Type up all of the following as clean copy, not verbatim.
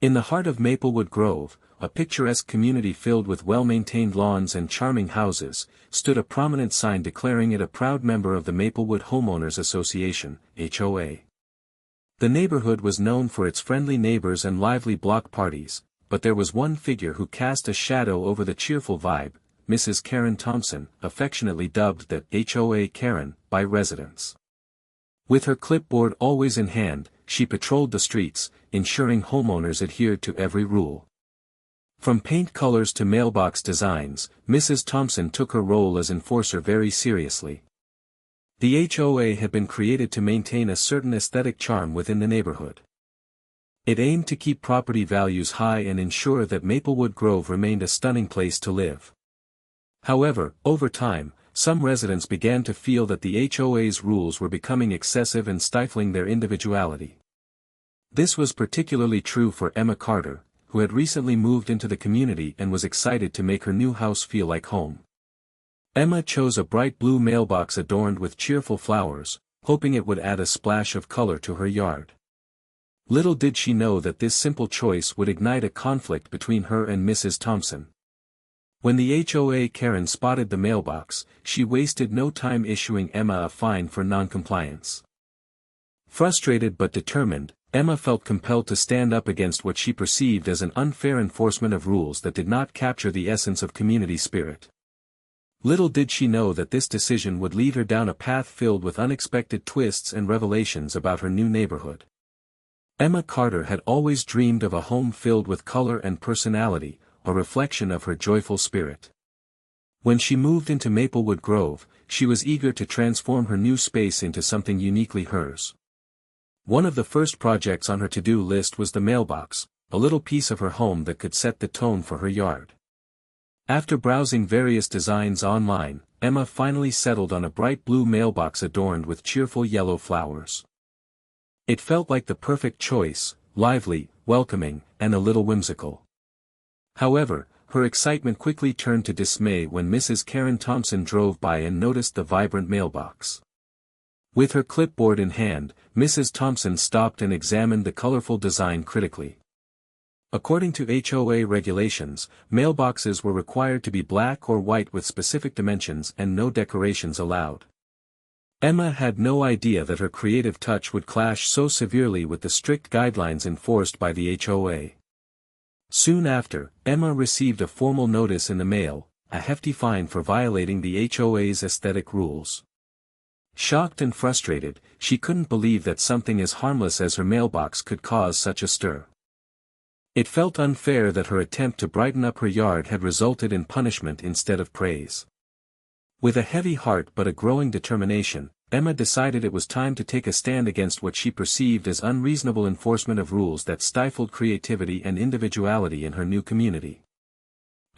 In the heart of Maplewood Grove, a picturesque community filled with well-maintained lawns and charming houses, stood a prominent sign declaring it a proud member of the Maplewood Homeowners Association, HOA. The neighborhood was known for its friendly neighbors and lively block parties, but there was one figure who cast a shadow over the cheerful vibe, Mrs. Karen Thompson, affectionately dubbed the HOA Karen by residents. With her clipboard always in hand, she patrolled the streets, ensuring homeowners adhered to every rule. From paint colors to mailbox designs, Mrs. Thompson took her role as enforcer very seriously. The HOA had been created to maintain a certain aesthetic charm within the neighborhood. It aimed to keep property values high and ensure that Maplewood Grove remained a stunning place to live. However, over time, some residents began to feel that the HOA's rules were becoming excessive and stifling their individuality. This was particularly true for Emma Carter, who had recently moved into the community and was excited to make her new house feel like home. Emma chose a bright blue mailbox adorned with cheerful flowers, hoping it would add a splash of color to her yard. Little did she know that this simple choice would ignite a conflict between her and Mrs. Thompson. When the HOA Karen spotted the mailbox, she wasted no time issuing Emma a fine for noncompliance. Frustrated but determined, Emma felt compelled to stand up against what she perceived as an unfair enforcement of rules that did not capture the essence of community spirit. Little did she know that this decision would lead her down a path filled with unexpected twists and revelations about her new neighborhood. Emma Carter had always dreamed of a home filled with color and personality, a reflection of her joyful spirit. When she moved into Maplewood Grove, she was eager to transform her new space into something uniquely hers. One of the first projects on her to-do list was the mailbox, a little piece of her home that could set the tone for her yard. After browsing various designs online, Emma finally settled on a bright blue mailbox adorned with cheerful yellow flowers. It felt like the perfect choice, lively, welcoming, and a little whimsical. However, her excitement quickly turned to dismay when Mrs. Karen Thompson drove by and noticed the vibrant mailbox. With her clipboard in hand, Mrs. Thompson stopped and examined the colorful design critically. According to HOA regulations, mailboxes were required to be black or white with specific dimensions and no decorations allowed. Emma had no idea that her creative touch would clash so severely with the strict guidelines enforced by the HOA. Soon after, Emma received a formal notice in the mail, a hefty fine for violating the HOA's aesthetic rules. Shocked and frustrated, she couldn't believe that something as harmless as her mailbox could cause such a stir. It felt unfair that her attempt to brighten up her yard had resulted in punishment instead of praise. With a heavy heart but a growing determination, Emma decided it was time to take a stand against what she perceived as unreasonable enforcement of rules that stifled creativity and individuality in her new community.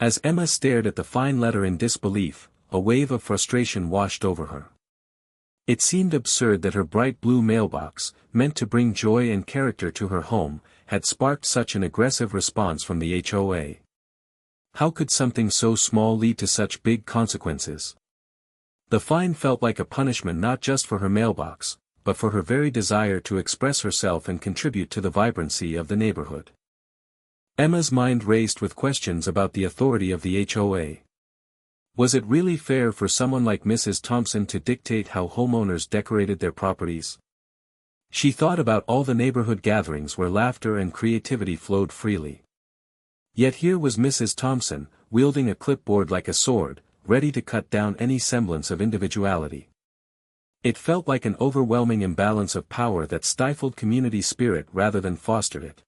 As Emma stared at the fine letter in disbelief, a wave of frustration washed over her. It seemed absurd that her bright blue mailbox, meant to bring joy and character to her home, had sparked such an aggressive response from the HOA. How could something so small lead to such big consequences? The fine felt like a punishment not just for her mailbox, but for her very desire to express herself and contribute to the vibrancy of the neighborhood. Emma's mind raced with questions about the authority of the HOA. Was it really fair for someone like Mrs. Thompson to dictate how homeowners decorated their properties? She thought about all the neighborhood gatherings where laughter and creativity flowed freely. Yet here was Mrs. Thompson, wielding a clipboard like a sword, ready to cut down any semblance of individuality. It felt like an overwhelming imbalance of power that stifled community spirit rather than fostered it.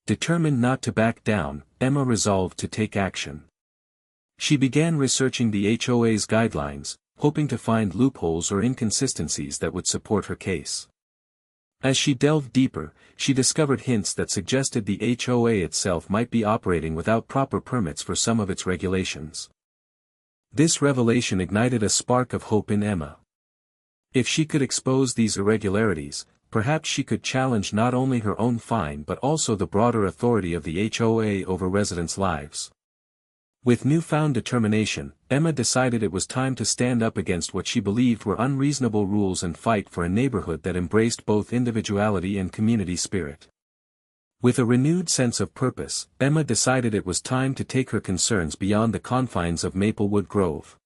Determined not to back down, Emma resolved to take action. She began researching the HOA's guidelines, hoping to find loopholes or inconsistencies that would support her case. As she delved deeper, she discovered hints that suggested the HOA itself might be operating without proper permits for some of its regulations. This revelation ignited a spark of hope in Emma. If she could expose these irregularities, perhaps she could challenge not only her own fine but also the broader authority of the HOA over residents' lives. With newfound determination, Emma decided it was time to stand up against what she believed were unreasonable rules and fight for a neighborhood that embraced both individuality and community spirit. With a renewed sense of purpose, Emma decided it was time to take her concerns beyond the confines of Maplewood Grove.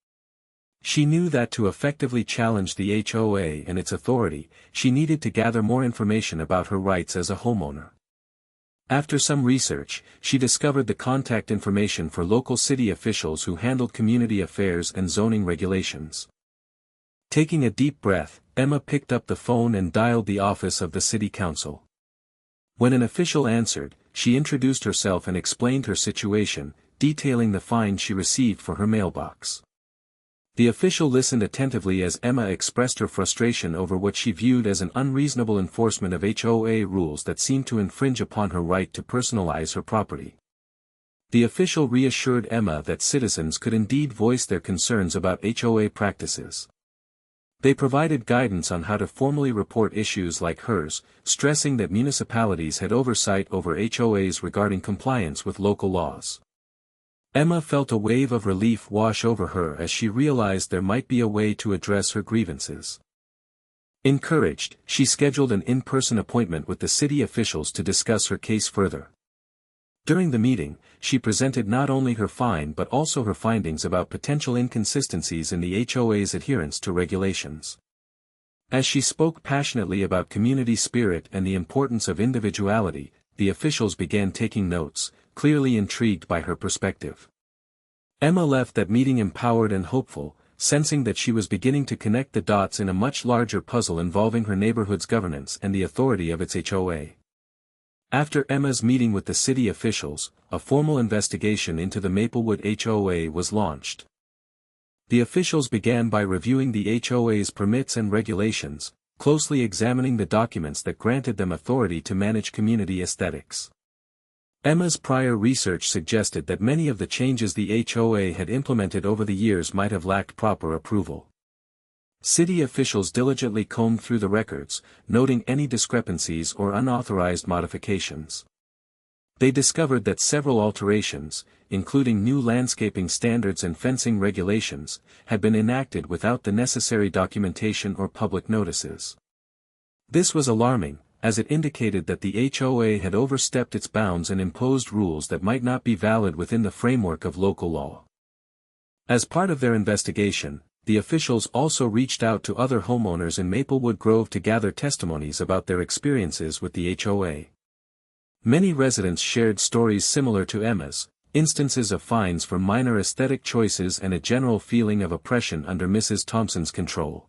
She knew that to effectively challenge the HOA and its authority, she needed to gather more information about her rights as a homeowner. After some research, she discovered the contact information for local city officials who handled community affairs and zoning regulations. Taking a deep breath, Emma picked up the phone and dialed the office of the city council. When an official answered, she introduced herself and explained her situation, detailing the fine she received for her mailbox. The official listened attentively as Emma expressed her frustration over what she viewed as an unreasonable enforcement of HOA rules that seemed to infringe upon her right to personalize her property. The official reassured Emma that citizens could indeed voice their concerns about HOA practices. They provided guidance on how to formally report issues like hers, stressing that municipalities had oversight over HOAs regarding compliance with local laws. Emma felt a wave of relief wash over her as she realized there might be a way to address her grievances. Encouraged, she scheduled an in-person appointment with the city officials to discuss her case further. During the meeting, she presented not only her fine but also her findings about potential inconsistencies in the HOA's adherence to regulations. As she spoke passionately about community spirit and the importance of individuality, the officials began taking notes, clearly intrigued by her perspective. Emma left that meeting empowered and hopeful, sensing that she was beginning to connect the dots in a much larger puzzle involving her neighborhood's governance and the authority of its HOA. After Emma's meeting with the city officials, a formal investigation into the Maplewood HOA was launched. The officials began by reviewing the HOA's permits and regulations, closely examining the documents that granted them authority to manage community aesthetics. Emma's prior research suggested that many of the changes the HOA had implemented over the years might have lacked proper approval. City officials diligently combed through the records, noting any discrepancies or unauthorized modifications. They discovered that several alterations, including new landscaping standards and fencing regulations, had been enacted without the necessary documentation or public notices. This was alarming, as it indicated that the HOA had overstepped its bounds and imposed rules that might not be valid within the framework of local law. As part of their investigation, the officials also reached out to other homeowners in Maplewood Grove to gather testimonies about their experiences with the HOA. Many residents shared stories similar to Emma's, instances of fines for minor aesthetic choices and a general feeling of oppression under Mrs. Thompson's control.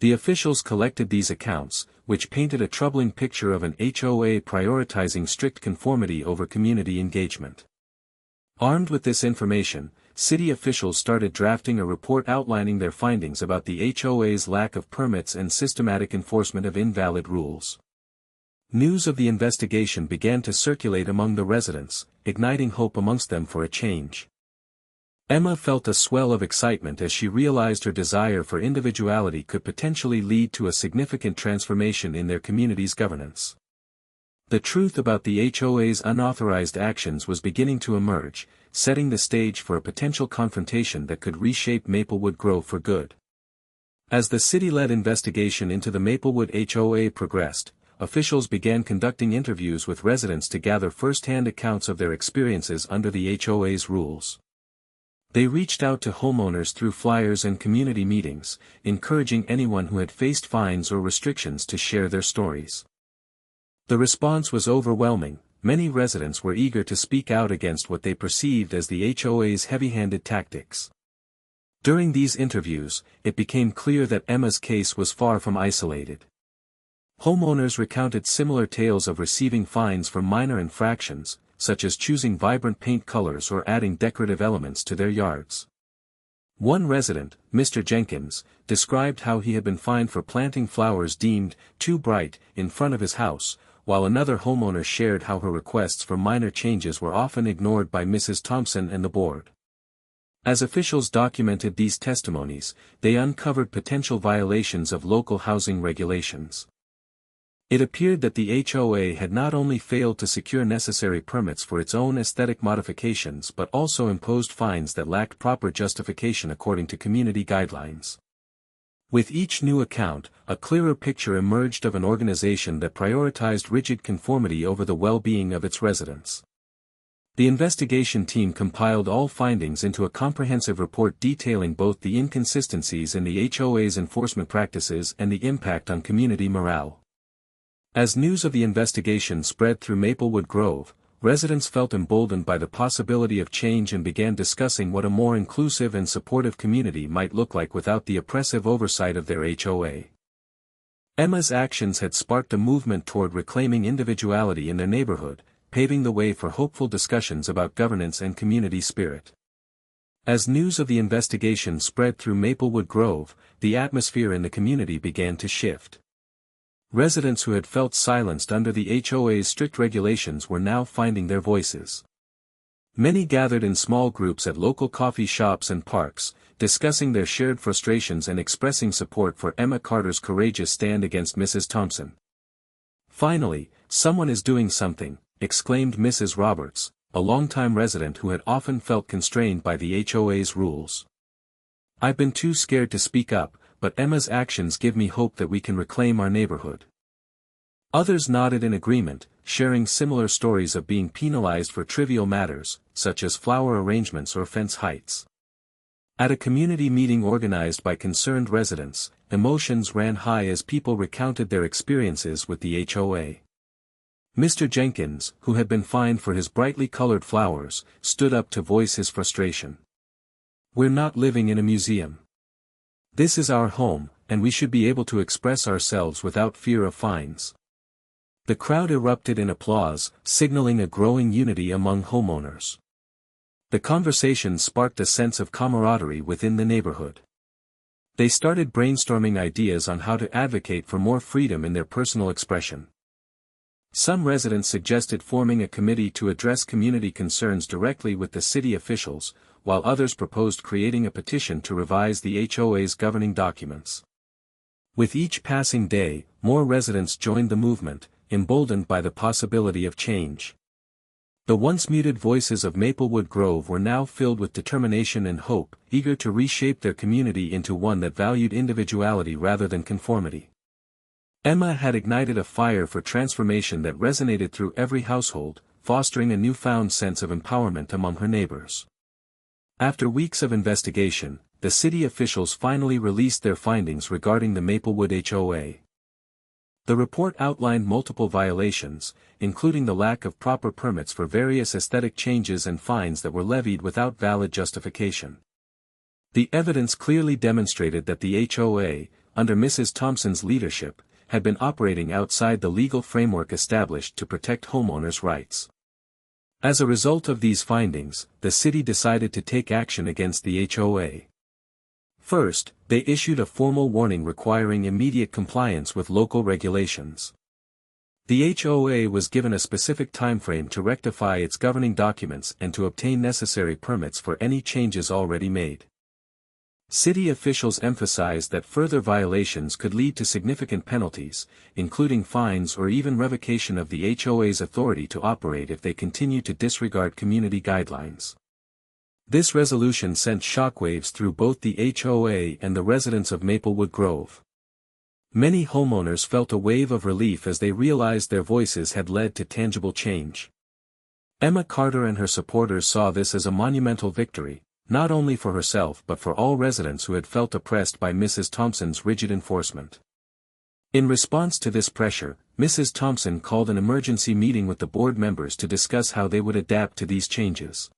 The officials collected these accounts, which painted a troubling picture of an HOA prioritizing strict conformity over community engagement. Armed with this information, city officials started drafting a report outlining their findings about the HOA's lack of permits and systematic enforcement of invalid rules. News of the investigation began to circulate among the residents, igniting hope amongst them for a change. Emma felt a swell of excitement as she realized her desire for individuality could potentially lead to a significant transformation in their community's governance. The truth about the HOA's unauthorized actions was beginning to emerge, setting the stage for a potential confrontation that could reshape Maplewood Grove for good. As the city-led investigation into the Maplewood HOA progressed, officials began conducting interviews with residents to gather first-hand accounts of their experiences under the HOA's rules. They reached out to homeowners through flyers and community meetings, encouraging anyone who had faced fines or restrictions to share their stories. The response was overwhelming. Many residents were eager to speak out against what they perceived as the HOA's heavy-handed tactics. During these interviews, it became clear that Emma's case was far from isolated. Homeowners recounted similar tales of receiving fines for minor infractions, such as choosing vibrant paint colors or adding decorative elements to their yards. One resident, Mr. Jenkins, described how he had been fined for planting flowers deemed too bright in front of his house, while another homeowner shared how her requests for minor changes were often ignored by Mrs. Thompson and the board. As officials documented these testimonies, they uncovered potential violations of local housing regulations. It appeared that the HOA had not only failed to secure necessary permits for its own aesthetic modifications but also imposed fines that lacked proper justification according to community guidelines. With each new account, a clearer picture emerged of an organization that prioritized rigid conformity over the well-being of its residents. The investigation team compiled all findings into a comprehensive report detailing both the inconsistencies in the HOA's enforcement practices and the impact on community morale. As news of the investigation spread through Maplewood Grove, residents felt emboldened by the possibility of change and began discussing what a more inclusive and supportive community might look like without the oppressive oversight of their HOA. Emma's actions had sparked a movement toward reclaiming individuality in their neighborhood, paving the way for hopeful discussions about governance and community spirit. As news of the investigation spread through Maplewood Grove, the atmosphere in the community began to shift. Residents who had felt silenced under the HOA's strict regulations were now finding their voices. Many gathered in small groups at local coffee shops and parks, discussing their shared frustrations and expressing support for Emma Carter's courageous stand against Mrs. Thompson. "Finally, someone is doing something," exclaimed Mrs. Roberts, a longtime resident who had often felt constrained by the HOA's rules. "I've been too scared to speak up, but Emma's actions give me hope that we can reclaim our neighborhood." Others nodded in agreement, sharing similar stories of being penalized for trivial matters, such as flower arrangements or fence heights. At a community meeting organized by concerned residents, emotions ran high as people recounted their experiences with the HOA. Mr. Jenkins, who had been fined for his brightly colored flowers, stood up to voice his frustration. "We're not living in a museum. This is our home, and we should be able to express ourselves without fear of fines." The crowd erupted in applause, signaling a growing unity among homeowners. The conversation sparked a sense of camaraderie within the neighborhood. They started brainstorming ideas on how to advocate for more freedom in their personal expression. Some residents suggested forming a committee to address community concerns directly with the city officials, while others proposed creating a petition to revise the HOA's governing documents. With each passing day, more residents joined the movement, emboldened by the possibility of change. The once muted voices of Maplewood Grove were now filled with determination and hope, eager to reshape their community into one that valued individuality rather than conformity. Emma had ignited a fire for transformation that resonated through every household, fostering a newfound sense of empowerment among her neighbors. After weeks of investigation, the city officials finally released their findings regarding the Maplewood HOA. The report outlined multiple violations, including the lack of proper permits for various aesthetic changes and fines that were levied without valid justification. The evidence clearly demonstrated that the HOA, under Mrs. Thompson's leadership, had been operating outside the legal framework established to protect homeowners' rights. As a result of these findings, the city decided to take action against the HOA. First, they issued a formal warning requiring immediate compliance with local regulations. The HOA was given a specific timeframe to rectify its governing documents and to obtain necessary permits for any changes already made. City officials emphasized that further violations could lead to significant penalties, including fines or even revocation of the HOA's authority to operate if they continue to disregard community guidelines. This resolution sent shockwaves through both the HOA and the residents of Maplewood Grove. Many homeowners felt a wave of relief as they realized their voices had led to tangible change. Emma Carter and her supporters saw this as a monumental victory, not only for herself but for all residents who had felt oppressed by Mrs. Thompson's rigid enforcement. In response to this pressure, Mrs. Thompson called an emergency meeting with the board members to discuss how they would adapt to these changes.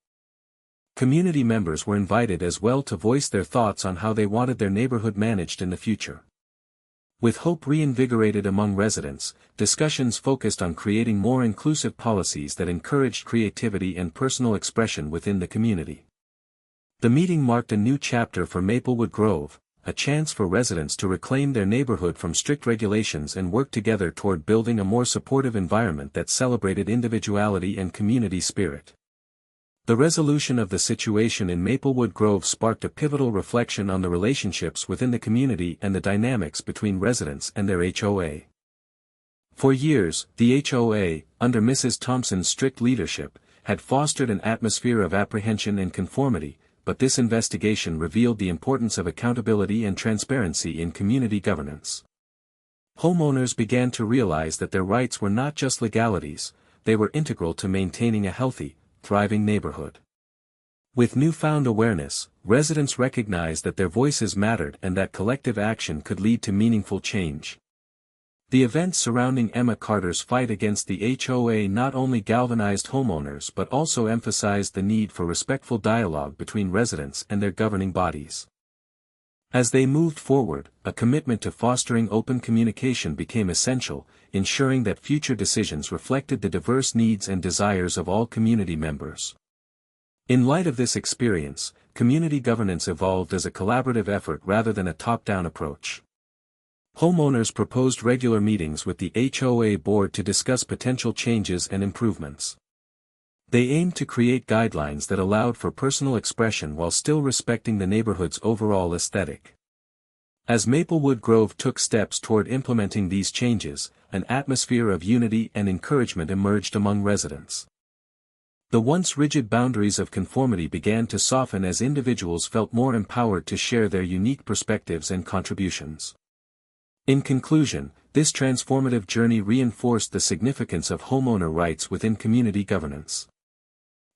Community members were invited as well to voice their thoughts on how they wanted their neighborhood managed in the future. With hope reinvigorated among residents, discussions focused on creating more inclusive policies that encouraged creativity and personal expression within the community. The meeting marked a new chapter for Maplewood Grove, a chance for residents to reclaim their neighborhood from strict regulations and work together toward building a more supportive environment that celebrated individuality and community spirit. The resolution of the situation in Maplewood Grove sparked a pivotal reflection on the relationships within the community and the dynamics between residents and their HOA. For years, the HOA, under Mrs. Thompson's strict leadership, had fostered an atmosphere of apprehension and conformity, but this investigation revealed the importance of accountability and transparency in community governance. Homeowners began to realize that their rights were not just legalities, they were integral to maintaining a healthy, thriving neighborhood. With newfound awareness, residents recognized that their voices mattered and that collective action could lead to meaningful change. The events surrounding Emma Carter's fight against the HOA not only galvanized homeowners but also emphasized the need for respectful dialogue between residents and their governing bodies. As they moved forward, a commitment to fostering open communication became essential, ensuring that future decisions reflected the diverse needs and desires of all community members. In light of this experience, community governance evolved as a collaborative effort rather than a top-down approach. Homeowners proposed regular meetings with the HOA board to discuss potential changes and improvements. They aimed to create guidelines that allowed for personal expression while still respecting the neighborhood's overall aesthetic. As Maplewood Grove took steps toward implementing these changes, an atmosphere of unity and encouragement emerged among residents. The once rigid boundaries of conformity began to soften as individuals felt more empowered to share their unique perspectives and contributions. In conclusion, this transformative journey reinforced the significance of homeowner rights within community governance.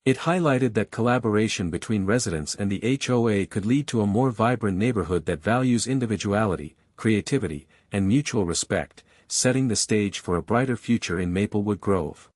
It highlighted that collaboration between residents and the HOA could lead to a more vibrant neighborhood that values individuality, creativity, and mutual respect, setting the stage for a brighter future in Maplewood Grove.